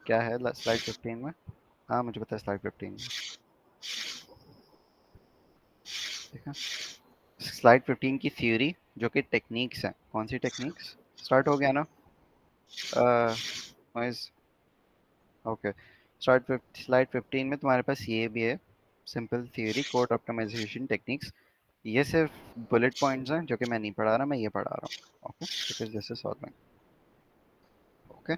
क्या है स्लाइड 15 में? हाँ मुझे पता है स्लाइड 15 में। ठीक है, स्लाइड 15 की थ्योरी जो कि टेक्निक्स हैं, कौन सी टेक्निक्स? स्टार्ट हो गया ना? नॉइज। ओके, स्लाइड 15 में तुम्हारे पास ये भी है, simple theory code optimization techniques. ये सिर्फ बुलेट पॉइंट्स हैं जो कि मैं नहीं पढ़ा रहा, मैं ये पढ़ा रहा हूँ। Okay, because this is solving. Okay,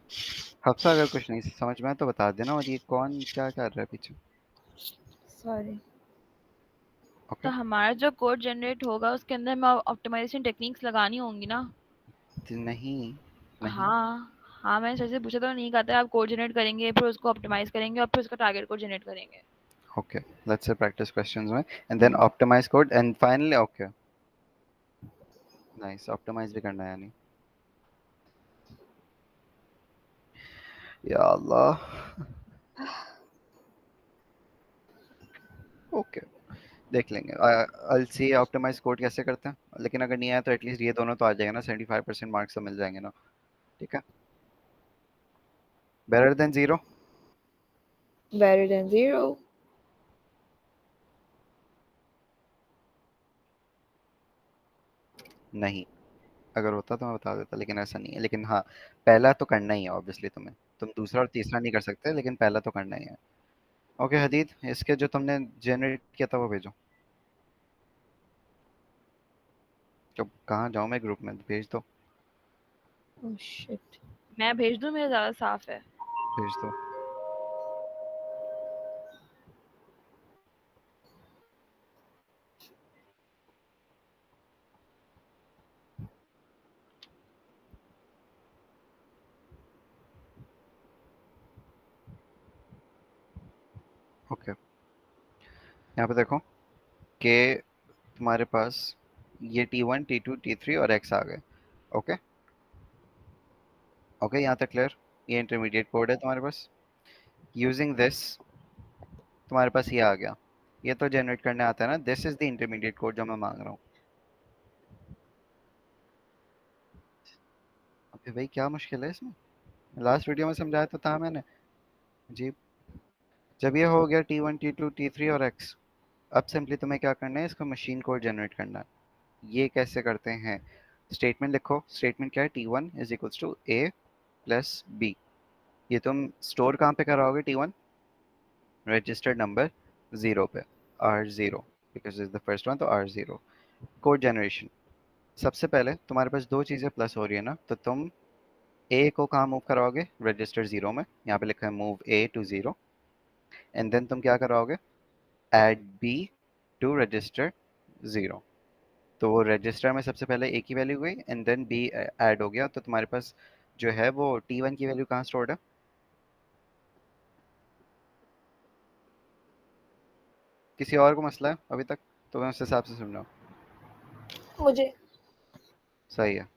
Hafsa अगर कुछ नहीं समझ में आया तो बता देना। और ये कौन क्या कर रहा है पीछे? सॉरी। ओके, तो हमारा जो कोड जनरेट होगा उसके अंदर हमें ऑप्टिमाइजेशन टेक्निक्स लगानी होंगी ना? नहीं नहीं। हाँ। हाँ, मैंने सर से पूछा तो नहीं, कहता है आप कोड जनरेट करेंगे, फिर उसको ऑप्टिमाइज़ करेंगे और फिर उसका टारगेट कोड जनरेट करेंगे। Okay, let's say practice questions में एंड देन हुँ। Optimise code and finally. Okay, nice, optimise भी करना है यानी। या अल्लाह। ओके, देख लेंगे। आई सी ऑप्टिमाइज कोड कैसे करते हैं, लेकिन अगर नहीं आया तो एटलीस्ट ये दोनों तो आ जाएगा ना, 75% मार्क्स तो मिल जाएंगे ना। ठीक है, better than zero. Better than 0। नहीं, अगर होता तो मैं बता देता, लेकिन ऐसा नहीं है। लेकिन हाँ, पहला तो करना ही है ऑब्वियसली तुम्हें। तुम दूसरा और तीसरा नहीं कर सकते, लेकिन पहला तो करना ही है। ओके हदीद, इसके जो तुमने जनरेट किया था वो भेजो। तो कहाँ जाऊँ मैं, ग्रुप में भेज दो। Oh shit! मैं भेज दूँ, मेरा ज़्यादा साफ़ है। भेज दो। ओके, यहाँ पे देखो कि तुम्हारे पास ये T1 T2 T3 और X आ गए। ओके, ओके यहाँ तक क्लियर? ये इंटरमीडिएट कोड है तुम्हारे पास। यूजिंग दिस तुम्हारे पास ये आ गया। ये तो जनरेट करने आता है ना, this is the intermediate code जो मैं मांग रहा हूँ। अबे भाई क्या मुश्किल है इसमें? लास्ट वीडियो में समझाया तो था मैंने जी। जब ये हो गया T1 T2 T3 और X, अब सिंपली तुम्हें क्या करना है, इसका मशीन कोड जनरेट करना है। ये कैसे करते हैं? स्टेटमेंट लिखो। स्टेटमेंट क्या है? T1 is equals to A plus B। ये तुम स्टोर कहाँ पे कराओगे? T1 रजिस्टर्ड नंबर 0 पे, R0, because is the first one, तो R0। कोड जनरेशन, सबसे पहले तुम्हारे पास दो चीज़ें प्लस हो रही है ना, तो तुम ए को कहाँ मूव कराओगे? रजिस्टर 0 में। यहाँ पे लिखा है move A to 0। And then तुम क्या कराओगे? Add B to register 0। तो वो रजिस्टर में सबसे पहले ए की वैल्यू गई एंड देन बी ऐड हो गया, तो तुम्हारे पास जो है वो T1 की वैल्यू कहाँ स्टोर्ड है? किसी और को मसला है अभी तक? तो मैं उस हिसाब से सुन रहा हूँ। मुझे सही है।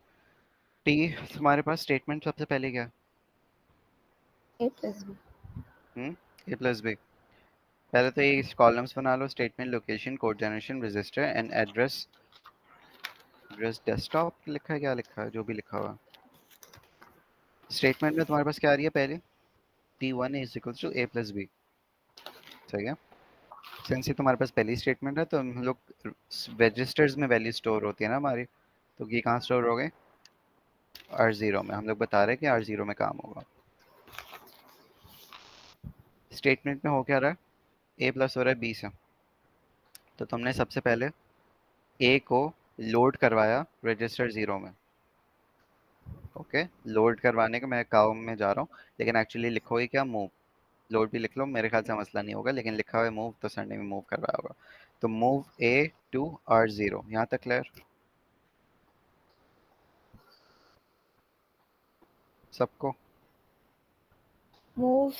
टी तुम्हारे पास स्टेटमेंट सबसे पहले क्या है? A plus B। A plus B. पहले तो ये कॉलम्स बना लो, statement, location, code generation, register and address. Address desktop लिखा है, क्या लिखा है, जो भी लिखा हुआ है। स्टेटमेंट में तुम्हारे पास क्या आ रही है पहले? T1 is equals to A plus B. सही है। सिंस ये तुम्हारे पास पहली स्टेटमेंट है तो हम लोग रजिस्टर्स में वैल्यू स्टोर होती है ना हमारी, तो ये कहाँ स्टोर हो गए? R0 में। हम लोग बता रहे हैं कि R0 में काम होगा। स्टेटमेंट में हो क्या रहा है? A प्लस हो रहा है B से। तो तुमने सबसे पहले A को लोड करवाया रजिस्टर 0 में। ओके, लोड करवाने का मैं काम में जा रहा हूँ, लेकिन एक्चुअली लिखोगे क्या? मूव। लोड भी लिख लो, मेरे ख्याल से मसला नहीं होगा, लेकिन लिखा हुआ है मूव, तो सर ने भी मूव करवाया होगा। तो मूव A टू R0, यहाँ तक क्लियर सबको? Move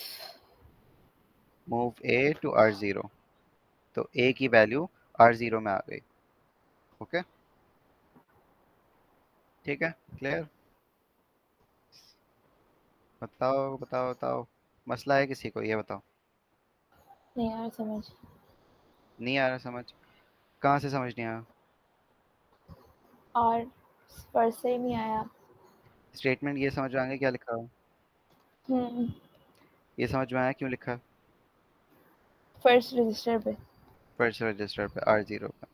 move A to R0, तो A की वैल्यू R0 में आ गई। ओके, ठीक है, क्लियर? बताओ बताओ बताओ, मसला है किसी को, ये बताओ। नहीं आ रहा समझ। नहीं आ रहा समझ? कहाँ से समझ नहीं आया? और फर्स्ट से ही नहीं आया। स्टेटमेंट ये समझ आएंगे क्या लिखा हुआ? हुँ। ये समझ में आया क्यों लिखा है? फर्स्ट रजिस्टर पे। फर्स्ट रजिस्टर पे R0 पे।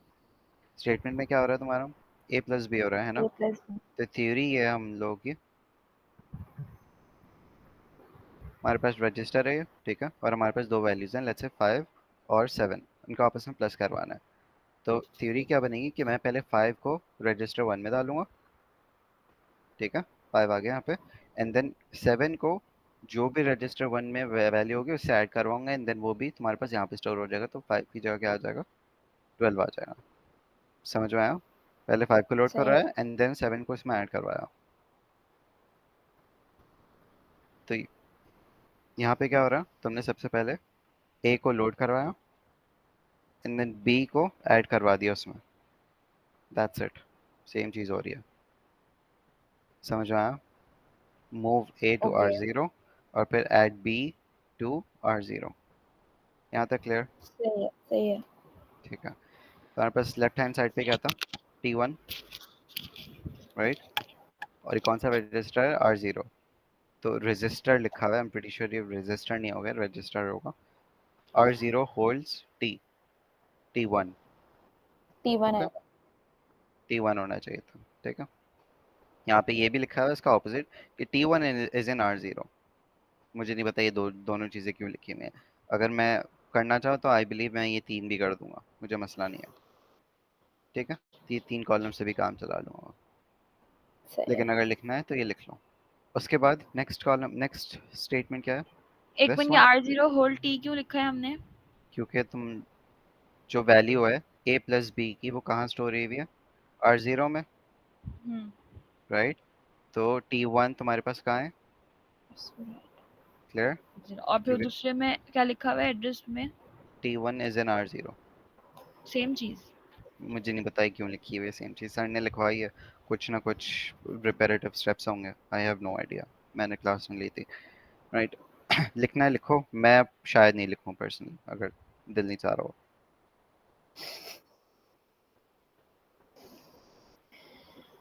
स्टेटमेंट में क्या हो रहा है तुम्हारा? A प्लस बी हो रहा है ना? ए प्लस बी। तो थ्योरी ये है हम लोगों की, हमारे पास रजिस्टर है ये, ठीक है, और हमारे पास दो वैल्यूज हैं, लेट्स से 5 और 7, इनको आपस में प्लस करवाना है। तो थ्योरी क्या बनेगी कि मैं पहले 5 को रजिस्टर 1 में डालूंगा, ठीक है, 5 आ गया यहाँ पे, एंड देन 7 को जो भी रजिस्टर 1 में वैल्यू होगी उससे ऐड करवाऊंगा, एंड देन वो भी तुम्हारे पास यहाँ पे स्टोर हो जाएगा, तो 5 की जगह क्या आ जाएगा? 12 आ जाएगा। समझ में आया? पहले 5 को लोड सही है। करवाया एंड देन 7 को इसमें ऐड करवाया। तो यहाँ पे क्या हो रहा है, तुमने सबसे पहले ए को लोड करवाया एंड देन बी को ऐड करवा दिया उसमें, दैट्स इट। सेम चीज़ हो रही है। समझ में आया? Move A to R okay. Zero और फिर ऐड बी टू R0। यहाँ तक क्लियर? सही है, सही है। ठीक है, तो हमारे पास लेफ्ट हैंड साइड पे क्या था? T1, राइट, और ये कौन सा रजिस्टर है? R0। तो रजिस्टर लिखा हुआ है, आई एम प्रीटी श्योर ये रजिस्टर नहीं होगा, रजिस्टर होगा। R0 holds T1। T1 okay, है। T1 होना चाहिए था, ठीक है। यहाँ पे ये भी लिखा हुआ है इसका ऑपोजिट कि T1 इज इन R0। मुझे नहीं पता ये दोनों चीज़ें क्यों लिखी हुई हैं। अगर मैं करना चाहूँ तो आई बिलीव मैं ये तीन भी कर दूंगा, मुझे मसला नहीं है, ठीक है, ये तीन कॉलम से भी काम चला लूँगा। सही है। लेकिन अगर लिखना है तो ये लिख लो। उसके बाद नेक्स्ट कॉलम, नेक्स्ट स्टेटमेंट क्या है? एक दिस मिनट, ये वन। R0 होल T क्यों लिखा है हमने? क्योंकि तुम जो वैल्यू है A प्लस बी की वो कहाँ स्टोर हुई हुई है? R0 में, हम्म। राइट। तो T1 तुम्हारे पास कहाँ है? क्लियर? और फिर क्योंकि दूसरे में क्या लिखा हुआ है एड्रेस में? T1 is in R0। Same चीज। मुझे नहीं पता है क्यों लिखी हुई है सेम चीज़, सर ने लिखवाई है, कुछ ना कुछ रिपेरेटिव स्टेप्स होंगे, आई हैव नो आइडिया, मैंने क्लास में ली थी, राइट। लिखना है लिखो, मैं शायद नहीं लिखूं पर्सनली, अगर दिल नहीं चाह रहा हो।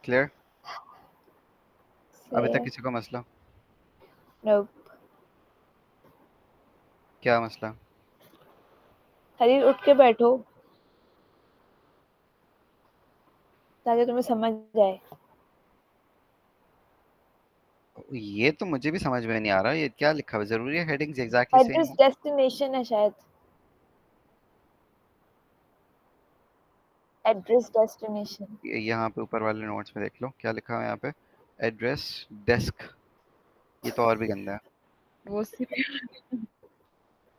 क्लियर? अभी सही तक है। किसी को मसला? नो। क्या मसला? खलील उठ के बैठो ताकि तुम्हें समझ जाए। ये तो मुझे भी समझ में नहीं आ रहा, ये क्या लिखा हुआ है? जरूरी है हेडिंग्स एग्जैक्टली सेम एड्रेस हो? डेस्टिनेशन है शायद। Address destination. यहाँ पे ऊपर वाले नोट्स में देख लो क्या लिखा हुआ है यहाँ पे, एड्रेस डेस्क, ये तो और भी गंदा है। वो सिर्फ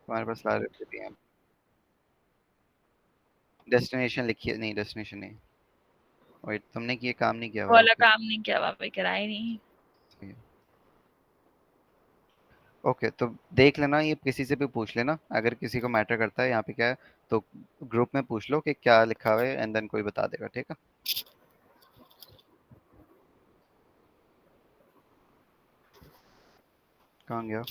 तुम्हारे पास सारे भी हैं। डेस्टिनेशन लिखिए, नहीं डेस्टिनेशन नहीं, वेट, तुमने ये काम नहीं किया हुआ है, वाला ओके। काम नहीं किया, वहाँ पे कराई नहीं। सही है। ओके, तो देख लेना, ये किसी से भी पूछ लेना, अगर किसी को मैटर करता है यहाँ पे क्या है, तो ग्रुप में पूछ लो कि क्या लिखा हुआ है, एंड देन कोई बता देगा, ठीक है। कहाँ गया?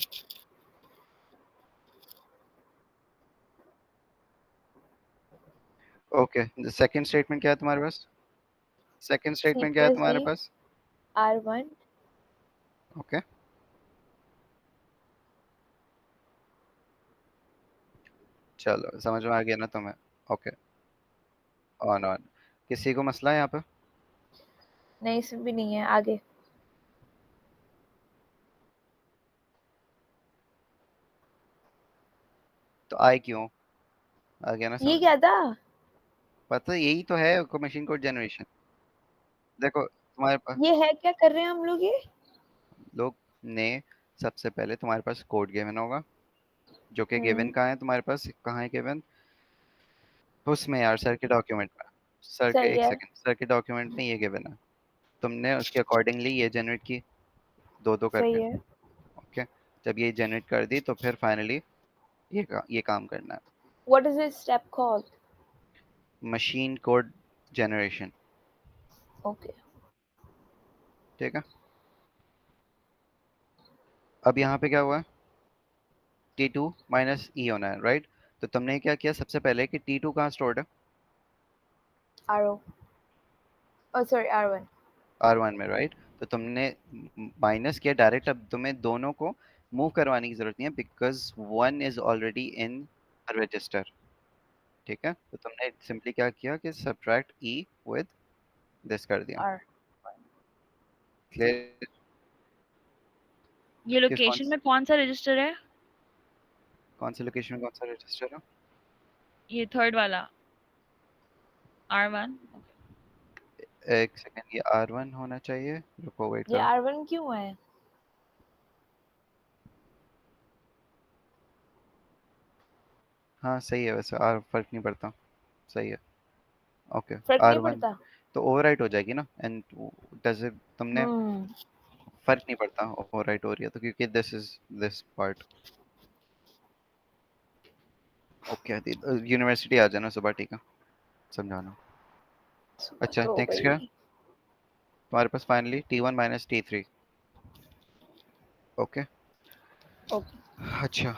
ओके, सेकंड स्टेटमेंट क्या है तुम्हारे पास? सेकंड सी स्टेटमेंट क्या है प्लस तुम्हारे डी पास? R1। ओके, चलो समझ में आ गया ना तुम्हें? Okay, on on. किसी को मसला है यहाँ पे? नहीं, इसमें भी नहीं है आगे। तो आए क्यों? आ गया ना ये समझ में? क्या था? पता, यही तो है मशीन कोड जनरेशन। देखो तुम्हारे पास, ये है क्या कर रहे हैं हम लोग ये? लोग ने, सबसे पहले तुम्हारे पास कोड गिवन होगा, जो कि गिवन हम्म। कहाँ है तुम्हारे पास, कहाँ है गिवन? उसमें यार, सर के डॉक्यूमेंट में। सर के, सही एक है। सेकंड, सर के डॉक्यूमेंट में ये गिवन है, तुमने उसके अकॉर्डिंगली ये जनरेट की, दो दो करके। सही है। ओके, जब ये जनरेट कर दी तो फिर फाइनली ये काम करना है, what is this step called? Machine code generation, okay. ठीक है। अब यहाँ पे क्या हुआ है? T2 माइनस ई होना है, राइट। तो तुमने क्या किया सबसे पहले कि T2 कहाँ स्टोर्ड है? R0। ओ सॉरी, R1। R1 में, राइट। तो तुमने माइनस किया डायरेक्ट, अब तुम्हें दोनों को मूव करवाने की जरूरत नहीं है because 1 is already in register. ठीक है, तो तुमने सिंपली क्या किया कि सब्ट्रैक्ट ई विद दिस कर दिया। और क्लियर? ये किस लोकेशन में कौन सा रजिस्टर है? कौन सी लोकेशन में कौन सा रजिस्टर है? ये थर्ड वाला R1। एक सेकंड, ये R1 होना चाहिए, रुको वेट ये करो। R1 क्यों है? हाँ सही है, वैसे आर फर्क नहीं पड़ता, सही है। ओके, फर्क नहीं R1 पड़ता। तो ओवरराइट हो जाएगी ना, एंड डज इट तुमने हम्म। फर्क नहीं पड़ता ओवरराइट हो रही है तो, क्योंकि this is this part. Okay, university आ जाना सुबह, ठीक है, समझाना। सुबह अच्छा, तो हो नेक्स्ट क्या है गई। तुम्हारे पास? Finally T1 minus T3। Okay. Okay. अच्छा,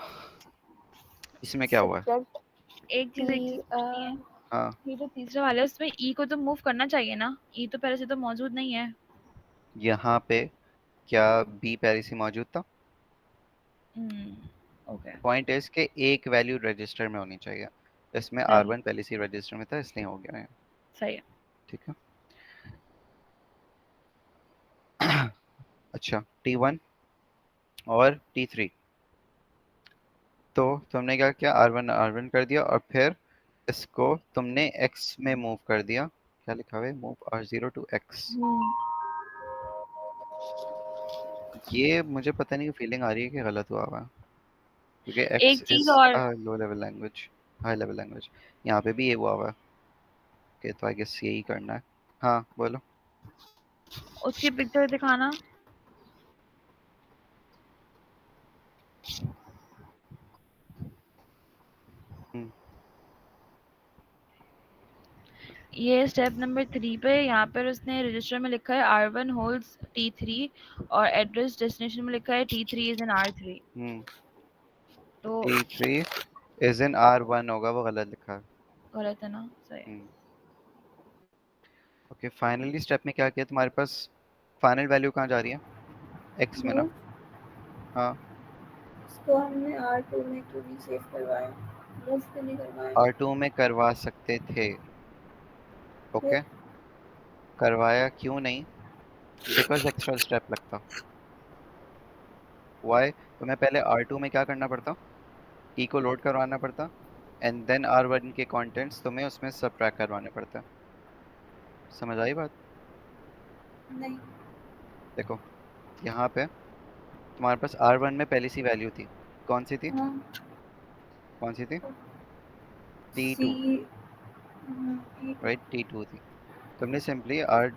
इसमें क्या हुआ है? सब्जेक्ट एक चीज की पूछनी है। हाँ, ये जो तीसरा वाला है उसमें ई को तो मूव करना चाहिए ना, ई तो पहले से तो मौजूद नहीं है। यहाँ पे क्या बी पहले से मौजूद था? ओके। पॉइंट इज के एक वैल्यू रजिस्टर में होनी चाहिए, इसमें सही R1 पहले से रजिस्टर में था इसलिए हो गया है। सही है। ठीक है। अच्छा, T1 और T3, तो तुमने क्या किया, R1 कर दिया और फिर इसको तुमने X में मूव कर दिया। क्या लिखा हुआ है? Move R0 to X। Hmm. ये मुझे पता नहीं, फीलिंग आ रही है कि गलत हुआ हुआ है, क्योंकि X एक इज चीज और, low level language, high level language. यहाँ पे भी ये हुआ हुआ है कि, तो आई गेस यही करना है। हाँ बोलो। उसकी पिक्चर दिखाना। हम्म ये स्टेप नंबर 3 पे यहाँ पर उसने रजिस्टर में लिखा है R1 होल्ड्स T3 और एड्रेस डेस्टिनेशन में लिखा है T3 इज इन R3। हम्म तो T3 इज इन R1 होगा, वो गलत लिखा है। गलत है ना? सही। हम्म ओके, फाइनली स्टेप में क्या किया तुम्हारे पास? फाइनल वैल्यू कहाँ जा रही है? X में ना? मूव हाँ, इसको हमने R2 में क्यों नहीं सेव करवाया? मूव क्यों नहीं करवाया? R2 में करवा सकते थे। फिर ओके, करवाया क्यों नहीं? बिकॉज एक्स्ट्रा स्टेप लगता। वाई? तुम्हें पहले R2 में क्या करना पड़ता? ई को लोड करवाना पड़ता, एंड देन R1 के कंटेंट्स तुम्हें उसमें सबट्रैक्ट करवाने पड़ते हैं। समझ आई बात? नहीं। देखो, यहाँ पे तुम्हारे पास R1 में पहली सी वैल्यू थी, कौन सी थी? हाँ। कौन सी थी? सी। T2, T2। राइट, T2 थी। तुमने सिंपली R,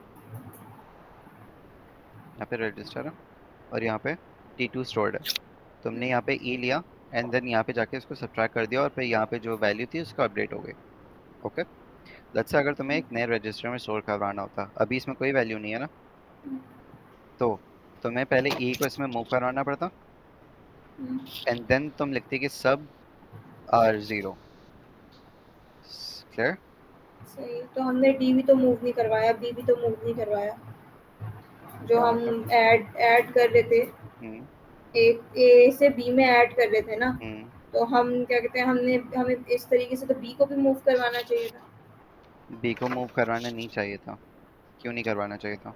यहाँ पे रजिस्टर है और यहाँ पे T2 स्टोर्ड है, तुमने यहाँ पे ई लिया एंड देन यहाँ पे जाके उसको सब्ट्रैक्ट कर दिया और फिर यहाँ पे जो वैल्यू थी उसका अपडेट हो गई। ओके, लेट्स से अगर तुम्हें एक नए रजिस्टर में स्टोर करवाना होता, अभी इसमें कोई वैल्यू नहीं है ना, तो तुम्हें पहले ई को इसमें मूव करवाना पड़ता, एंड देन तुम लिखते कि सब R0। क्लियर? सही, तो हमने डी भी तो मूव नहीं करवाया, बी भी तो मूव नहीं करवाया। जो क्या हम मतलब? ऐड कर रहे थे, हम्म ए से बी में ऐड कर रहे थे ना, हम्म तो हम क्या कहते हैं, हमने हमें इस तरीके से तो बी को भी मूव करवाना चाहिए था। बी को मूव करवाना नहीं चाहिए था। क्यों नहीं करवाना चाहिए था?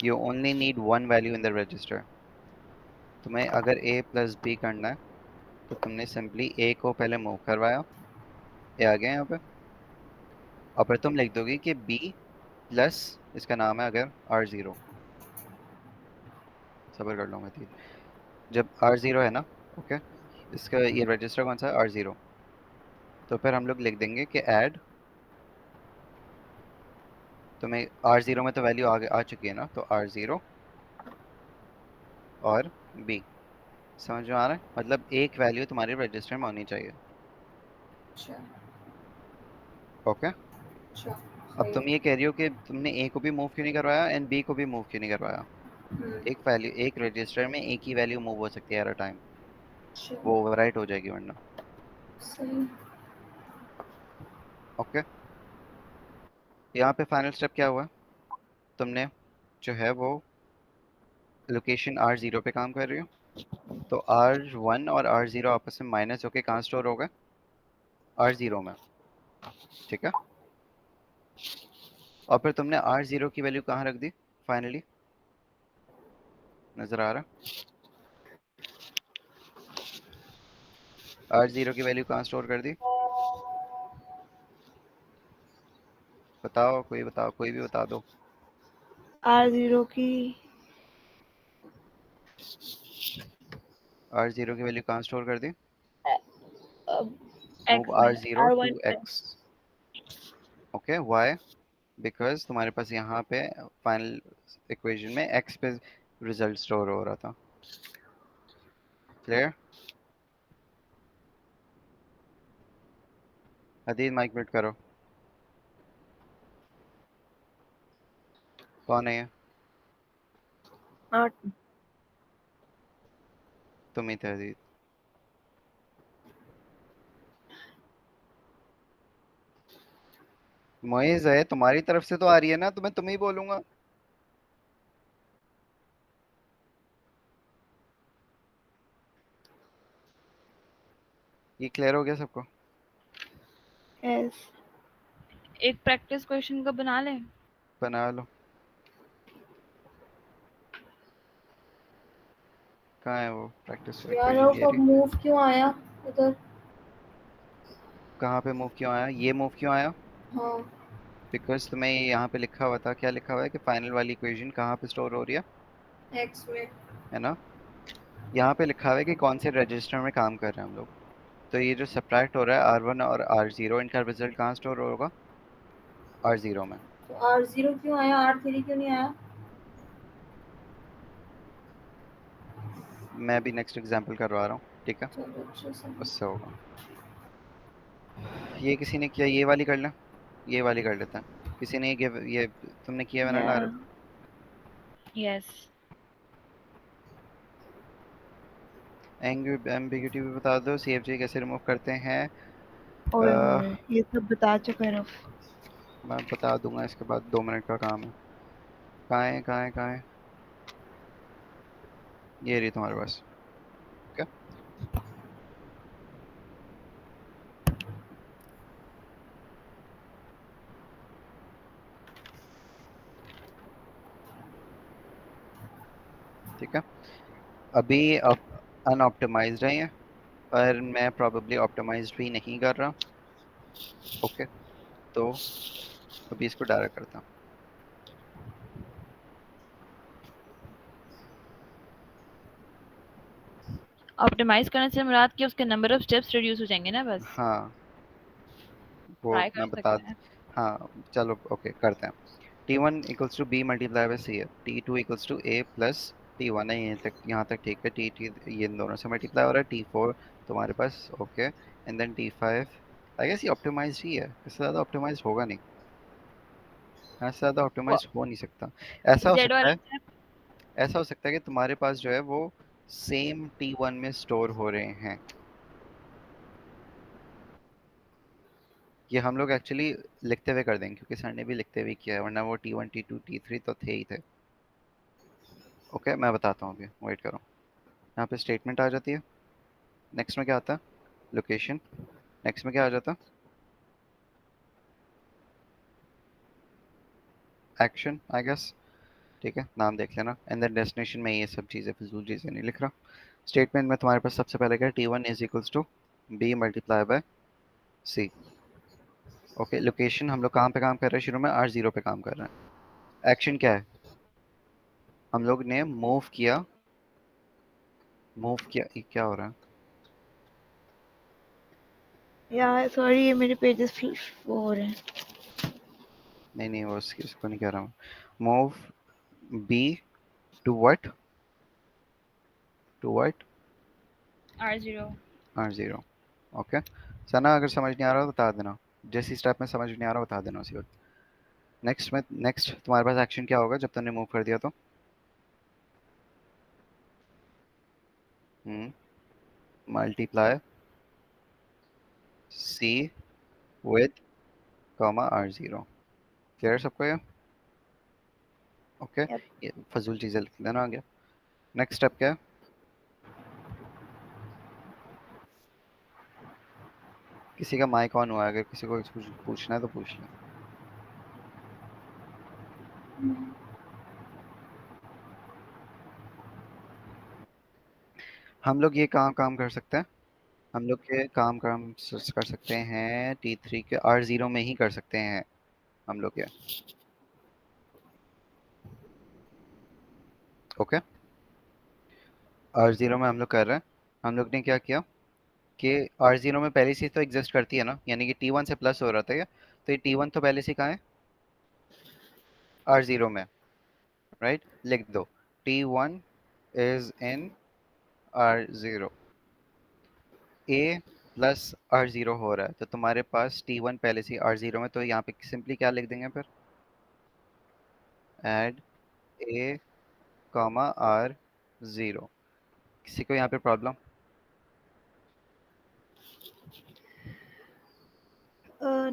You only need one value in the register. तुम्हें अगर ए प्लस बी करना है तो तुमने सिंपली ए को पहले मूव करवाया, ए आ गया यहाँ पे, और फिर तुम लिख दोगे कि बी प्लस, इसका नाम है अगर R0। सबर कर लो मैं थी, जब R0 है ना, ओके, इसका ये रजिस्टर कौन सा है? R0। तो फिर हम लोग लिख देंगे कि ऐड, तुम्हें R0 में तो वैल्यू आ चुकी है ना, तो R0 और बी। समझ में आ रहा है? मतलब एक वैल्यू तुम्हारे रजिस्टर में होनी चाहिए। अच्छा। ओके, अच्छा। अब सही। तुम ये कह रही हो कि तुमने ए को भी मूव क्यों नहीं करवाया एंड बी को भी मूव क्यों नहीं करवाया? हम्म। एक वैल्यू, एक रजिस्टर में एक ही वैल्यू मूव हो सकती है एट अ टाइम, अच्छा। वो ओवरराइट हो जाएगी वरना। सही। ओके, यहाँ पे फाइनल स्टेप क्या हुआ? तुमने जो है वो लोकेशन R0 पे काम कर रही हो, तो R1 और R0 आपस में माइनस होके कहाँ स्टोर होगा? R0 में, ठीक है। और फिर तुमने R0 की वैल्यू कहाँ रख दी फाइनली, नजर आ रहा? R0 की वैल्यू कहाँ स्टोर कर दी? बताओ, कोई बताओ, कोई भी बता दो। R0 की R0 की वैल्यू कहाँ स्टोर कर दी? मूव X में R0 टू R1 पे। X। Okay, Y? बिकॉज तुम्हारे पास यहाँ पे फाइनल इक्वेशन में X पे रिजल्ट स्टोर हो रहा था। क्लियर? हदीद माइक म्यूट करो। कौन है ये? R तुम ही थे हदीद। मोइज है, तुम्हारी तरफ से तो आ रही है ना, तो मैं तुम्हें ही बोलूंगा। ये क्लियर हो गया सबको? S एक प्रैक्टिस क्वेश्चन का बना लें। बना लो। कहाँ है वो प्रैक्टिस यार इक्वेशन? ये अब रही। मूव क्यों आया उधर? कहाँ पे मूव क्यों आया? ये मूव क्यों आया? हाँ, बिकॉज तुम्हें ये यहाँ पे लिखा हुआ था, क्या लिखा हुआ है कि फाइनल वाली इक्वेशन कहाँ पे स्टोर हो रही X में। है ना? यहाँ पे लिखा हुआ है कि कौन से रजिस्टर में काम कर रहे हैं हम लोग। तो ये जो सब्ट्रैक्ट हो रहा है R1 और R0, इनका रिजल्ट कहाँ स्टोर होगा? R0 में। तो R0 क्यों आया, R3 क्यों नहीं आया? मैं अभी नेक्स्ट एग्जांपल करवा रहा हूँ, ठीक है, चलो अच्छा सही। उससे होगा। ये किसी ने किया, ये वाली कर लें, ये वाली कर लेते हैं। किसी ने ये तुमने किया मैंने ना। Yeah. यस। एम्बिग्यूटी भी बता दो, CFG कैसे रिमूव करते हैं। ओए अह, होए, ये सब बता चुका है रफ। मैं बता दूंगा, इसके बाद 2 मिनट का काम है। कहाँ है, कहाँ है, कहाँ है? ये रही तुम्हारे पास, ठीक है। ठीक है, अभी अनऑप्टिमाइज्ड है ये, पर मैं प्रोबेबली ऑप्टिमाइज्ड भी नहीं कर रहा। ओके, तो अभी इसको डायरेक्ट करता हूँ। ऑप्टिमाइज करने से मुराद कि उसके नंबर ऑफ स्टेप्स रिड्यूस हो जाएंगे ना, बस हाँ, वो ट्राई कर मैं बता। सकते हैं। हाँ, चलो ओके करते हैं। T1 equals to B multiply by C है। T2 equals to A plus T1 है, यहाँ तक ठीक है। टी टी ये इन दोनों से मल्टीप्लाई हो रहा है। T4 तुम्हारे पास, okay. And then T5, I guess ये ऑप्टिमाइज ही है, इससे ज़्यादा ऑप्टिमाइज होगा नहीं, इससे ज़्यादा ऑप्टिमाइज हो नहीं सकता। ऐसा हो जेड सकता वाला है, स्टेप। ऐसा हो सकता है कि तुम्हारे पास जो है वो सेम T1 में स्टोर हो रहे हैं। ये हम लोग एक्चुअली लिखते हुए कर देंगे, क्योंकि सर ने भी लिखते हुए किया है, वरना वो T1 T2 T3 तो थे ही थे। ओके, मैं बताता हूँ, अभी वेट करो। यहाँ पे स्टेटमेंट आ जाती है। नेक्स्ट में क्या आता है? लोकेशन। नेक्स्ट में क्या आ जाता है? Action, I guess. ठीक है, नाम देख लेना। एंड देन डेस्टिनेशन में ये सब चीज़ें, फिजूल चीज़ें नहीं लिख रहा। स्टेटमेंट में तुम्हारे पास सबसे पहले क्या है? T1 is equals to B multiply by C. Okay, location हम लोग कहाँ पे काम कर रहे हैं? शुरू में R0 पे काम कर रहे हैं। एक्शन क्या है? हम लोग ने मूव किया, मूव किया, ये क्या हो रहा है? यार सॉरी, ये मेरे पेजेस वो हो रहे हैं। नहीं नहीं, वो इसको नहीं कह रहा हूँ। Move B to what? To what? R0। R0। Okay, Sana अगर समझ नहीं आ रहा तो बता देना। जैसी स्टेप में समझ नहीं आ रहा बता देना उसी वक्त। नेक्स्ट तुम्हारे पास एक्शन क्या होगा जब तुमने मूव कर दिया तो? Multiply C with comma R0। Clear सबको ये? Okay, Yep. ये फजूल चीज़ें लिख देना आगे। नेक्स्ट स्टेप क्या है? किसी का माइक ऑन हुआ है, अगर किसी को कुछ पूछना है तो पूछ ले। हम लोग ये कहाँ काम कर सकते हैं? हम लोग ये काम कर सकते हैं T3 के R0 में ही कर सकते हैं हम लोग ये। ओके, R0 में हम लोग कर रहे हैं। हम लोग ने क्या किया कि R0 में पहले से तो एग्जिस्ट करती है ना, यानी कि T1 से प्लस हो रहा था ये, तो ये T1 तो पहले से कहाँ है? R0 में, राइट? लिख दो T1 is in R0, A plus R0 हो रहा है, तो तुम्हारे पास T1 पहले से R0 में, तो यहाँ पे सिंपली क्या लिख देंगे फिर? Add A comma R0। किसी को यहाँ पे प्रॉब्लम?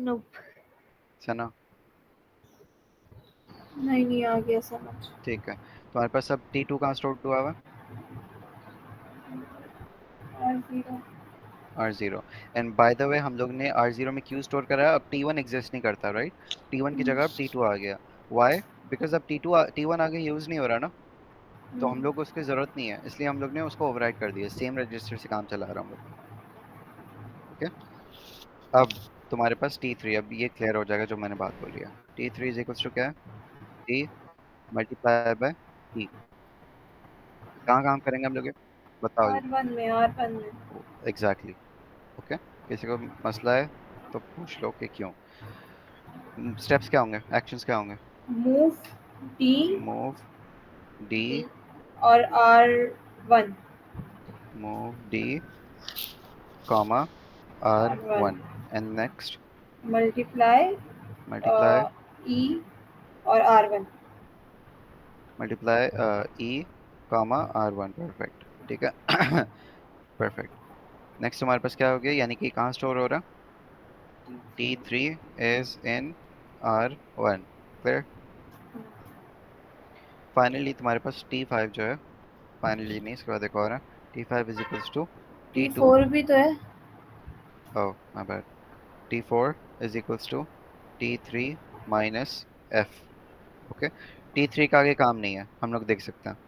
नोप। सना? नहीं आ गया समझ। ठीक है, तुम्हारे पास अब T2 कहाँ स्टोर हुआ हुआ है? R0। R0। And by the way हम लोग ने R0 में क्यों स्टोर करा है? अब T1 एग्जिस्ट नहीं करता, राइट? T1 की जगह अब T2 आ गया। वाई? बिकॉज अब T1 आगे यूज नहीं हो रहा ना, तो हम लोग को उसकी जरूरत नहीं है, इसलिए हम लोग ने उसको ओवरराइट कर दिया। सेम रजिस्टर से काम चला रहा हम लोग। ओके, अब तुम्हारे पास T3, अब ये क्लियर हो जाएगा जो मैंने बात बोली है। T3 इज इक्वल्स टू क्या है? T multiply by T। कहाँ काम करेंगे हम लोग ये? बताओ जल्दी। R1 में। एग्जैक्टली। ओके, किसी को मसला है तो पूछ लो कि क्यों। स्टेप्स क्या होंगे, एक्शंस क्या होंगे? मूव D मूव डी, और R1। Move D comma R R1 one, and next multiply multiply E और R1। Multiply e comma R1। Perfect, ठीक है। परफेक्ट। नेक्स्ट तुम्हारे पास क्या हो गया, यानी कि कहाँ स्टोर हो रहा? T3 is in R1। Clear? Finally तुम्हारे पास T5 जो है, फाइनली नहीं, इसके बाद एक और है, T5 is equals to T2। T4 भी तो है। Oh my bad. T4 is equals to T3 minus F। Okay, T3 का आगे काम नहीं है, हम लोग देख सकते हैं,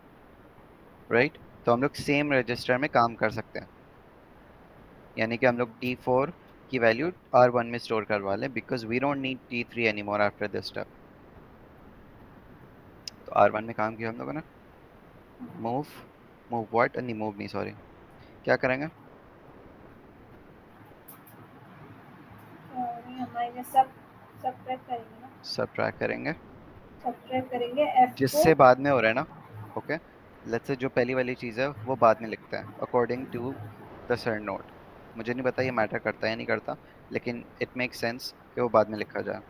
राइट? तो हम लोग सेम रजिस्टर में काम कर सकते हैं, यानी कि हम लोग T4 की वैल्यू R1 में स्टोर करवा लें, because we don't need T3 any more after this step. तो R1 में काम किया हम लोगों ने। Move, move what? नहीं, मूव नहीं, सॉरी। क्या करेंगे? हमारे सब ट्रैक करेंगे ना। सब्ट्रैक्ट करेंगे, सब ट्रैक करेंगे F को। जिससे बाद में हो रहा है ना। ओके, लेट्स से जो पहली वाली चीज़ है वो बाद में लिखते हैं according to the sir note. मुझे नहीं पता ये मैटर करता है या नहीं करता, लेकिन इट मेक सेंस कि वो बाद में लिखा जाए।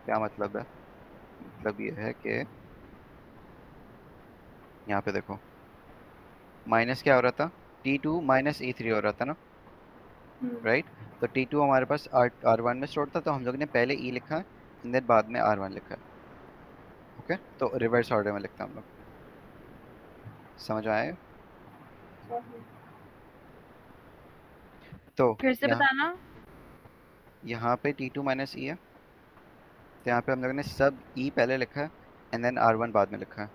क्या मतलब है? मतलब ये है कि यहाँ पे देखो, माइनस क्या हो रहा था? T2 माइनस E3 हो रहा था ना, राइट? तो T2 हमारे पास R1 में स्टोर था, तो हम लोग ने पहले E लिखा है एंड देन बाद में R1 लिखा है। ओके, तो रिवर्स ऑर्डर में लिखते हैं हम लोग। समझ आए? तो फिर से यहाँ बताना। यहाँ पे T2 माइनस E है, तो यहाँ पे हम लोगों ने सब E पहले लिखा है एंड देन R1 बाद में लिखा है,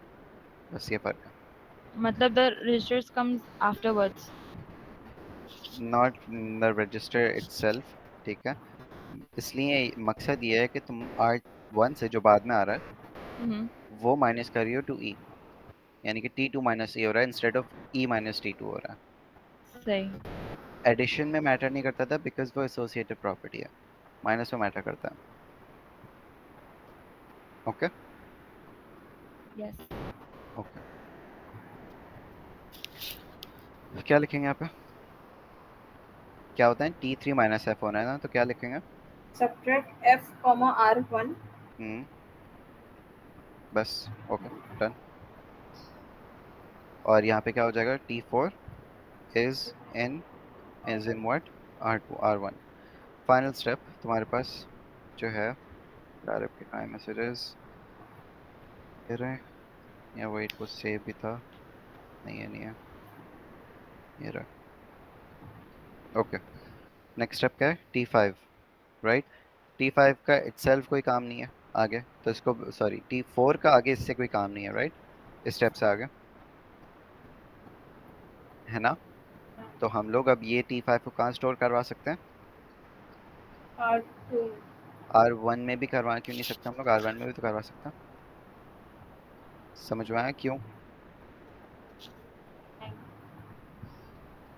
बस ये फर्क है। मतलब the registers comes afterwards. Not the register itself, ठीक है? इसलिए मकसद ये है कि तुम R1 से जो बाद में आ रहा है हम्म। वो माइनस करियो टू E, यानी कि T2 माइनस E हो रहा है instead of E minus T2 हो रहा है। सही। एडिशन में मैटर नहीं करता था बिकॉज वो एसोसिएटिव प्रॉपर्टी है, माइनस में मैटर करता है। Okay, yes. ओके। क्या लिखेंगे यहाँ पे? क्या होता है? T3 माइनस F होना है ना, तो क्या लिखेंगे? Subtract F comma R1। हम्म, बस। Okay, done. और यहाँ पे क्या हो जाएगा? T4 is in, is in what? R2 R1। Final step तुम्हारे पास जो है, यार आपके कहाँ मैसेजेस दे रहे हैं, या वेट को सेव भी था? नहीं है, नहीं है, ये रहा। ओके, नेक्स्ट स्टेप क्या है, T5, राइट। T5 का इटसेल्फ कोई काम नहीं है आगे, तो इसको सॉरी T4 का आगे इससे कोई काम नहीं है, राइट, इस स्टेप से आगे, है ना। तो हम लोग अब ये T5 को कहाँ स्टोर करवा सकते हैं, R2 R1 में भी करवा क्यों नहीं सकते हम लोग, R1 में भी तो करवा सकते हैं। समझ में आया क्यों।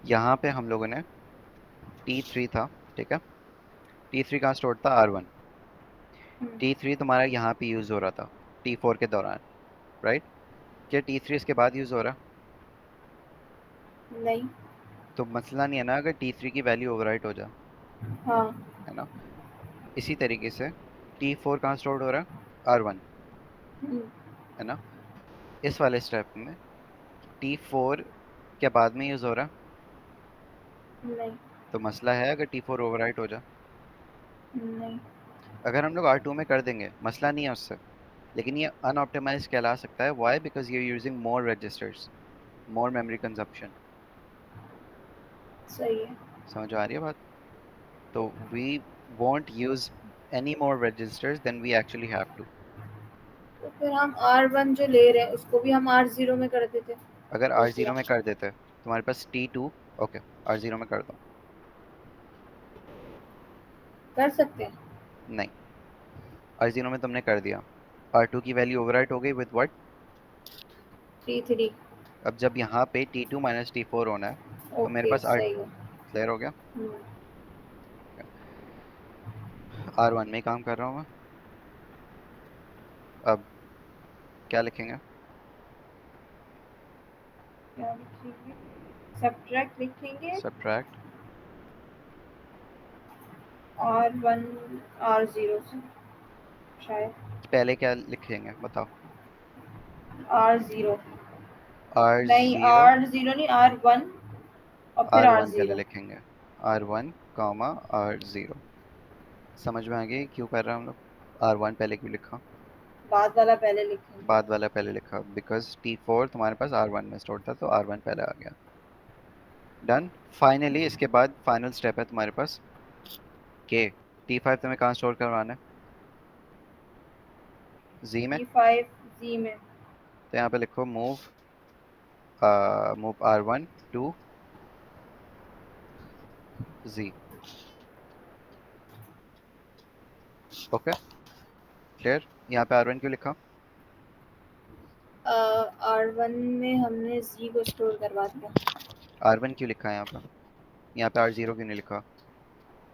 यहाँ पे हम लोगों ने T3 था, ठीक है, T3 कहाँ स्टोर था, R1। T3 तुम्हारा यहाँ पे यूज हो रहा था T4 के दौरान, राइट। क्या T3 इसके बाद यूज हो रहा, नहीं। तो मसला नहीं है ना अगर T3 की वैल्यू ओवरराइट हो जाए, हाँ। है ना। इसी तरीके से T4 कहाँ स्टोर हो रहा है, R1, हम्म, है ना। इस वाले स्टेप में T4 के बाद में यूज हो रहा है, नहीं। तो मसला है अगर T4 ओवरराइट हो जाए। नहीं। अगर हम लोग R2 में कर देंगे मसला नहीं है उससे, लेकिन ये अनऑप्टिमाइज कहला सकता है, why, because you using more registers, more memory consumption. सही है। समझ आ रही है बात। तो we won't use any more registers than we actually have to। तो फिर हम R1 जो ले रहे हैं उसको भी हम R0 में कर देते। अगर दूसरा R0 में कर देते तुम्हारे पास T2, ओके, R0 में कर दो। कर सकते हैं। नहीं, R0 में तुमने कर दिया, R2 की वैल्यू ओवरराइट हो गई विद व्हाट, T3। अब जब यहाँ पे T2 माइनस T4 होना है, तो मेरे ओके पास R सही है। क्लियर हो गया। हम्म, R1 में ही काम कर रहा हूँ मैं। अब क्या लिखेंगे, क्या लिखेंगे? सब्ट्रैक्ट लिखेंगे। सब्ट्रैक्ट, R1 R0 से शायद पहले क्या लिखेंगे बताओ, R0। नहीं R0, R0 नहीं R1 और फिर R1 पहले R0। लिखेंगे, R1 कॉमा R0। समझ में आ गई क्यों कर रहे हैं हम लोग, R1 पहले क्यों लिखा, बाद वाला पहले लिखेंगे। बाद वाला पहले लिखा, बिकॉज T4 तुम्हारे पास R1 में स्टोर था, तो R1 पहले आ गया। डन। फाइनली इसके बाद फाइनल स्टेप है तुम्हारे पास के, T5 तुम्हें कहाँ स्टोर करवाना है, Z में। T5 Z में। तो यहाँ पे लिखो move R1 to Z, okay, clear. यहाँ पे R1 क्यों लिखा, R1 में हमने Z को स्टोर करवा दिया। R1 क्यों लिखा है यहाँ पे R0 क्यों नहीं लिखा,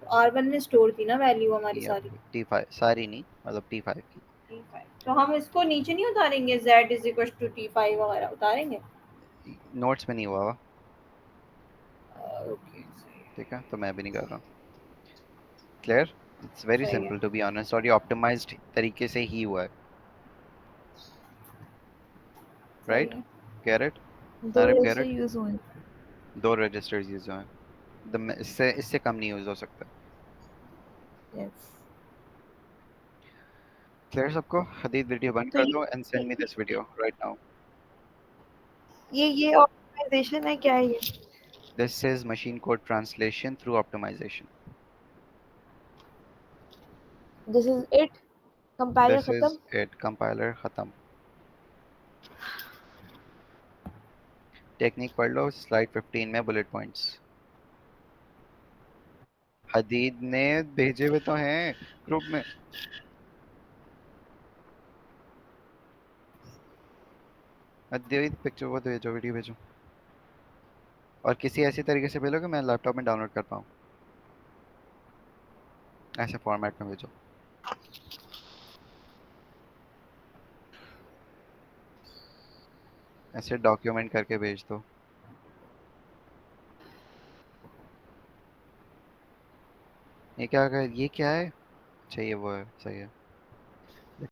R1 में स्टोर थी ना वैल्यू हमारी ये सारी। T5 सारी नहीं, मतलब T5 की। T5 तो हम इसको नीचे नहीं उतारेंगे, Z is equal to T5 वगैरह उतारेंगे। नोट्स में नहीं हुआ हुआ, ओके ठीक है, तो मैं भी नहीं कर रहा। क्लियर, इट्स वेरी सही है। सिंपल टू बी ऑनेस्ट, और ये ऑप्टिमाइज्ड तरीके से ही हुआ है, सही राइट। है। गेट इट, दो आरिफ गेट रजिस्टर इट। यूज हुए। दो रजिस्टर्स यूज हुए हैं, इससे इससे कम नहीं यूज हो सकता। यस। क्लियर सबको, हदीद वीडियो बंद तो कर दो and send me this video right now. ये ऑप्टिमाइजेशन है, क्या है ये? This is machine code translation through optimization. This is it, compiler this is खत्म। इट, कंपाइलर खत्म। टेक्निक पढ़ लो, स्लाइड 15 में बुलेट पॉइंट्स हदीद ने भेजे हुए तो हैं ग्रुप में। हदीद पिक्चर वो भेजो, वीडियो भेजो, और किसी ऐसी तरीके से भेजो कि मैं लैपटॉप में डाउनलोड कर पाऊँ, ऐसे फॉर्मेट में भेजो। ऐसे डॉक्यूमेंट करके भेज दो। ये क्या है, अच्छा ये वो है, सही है।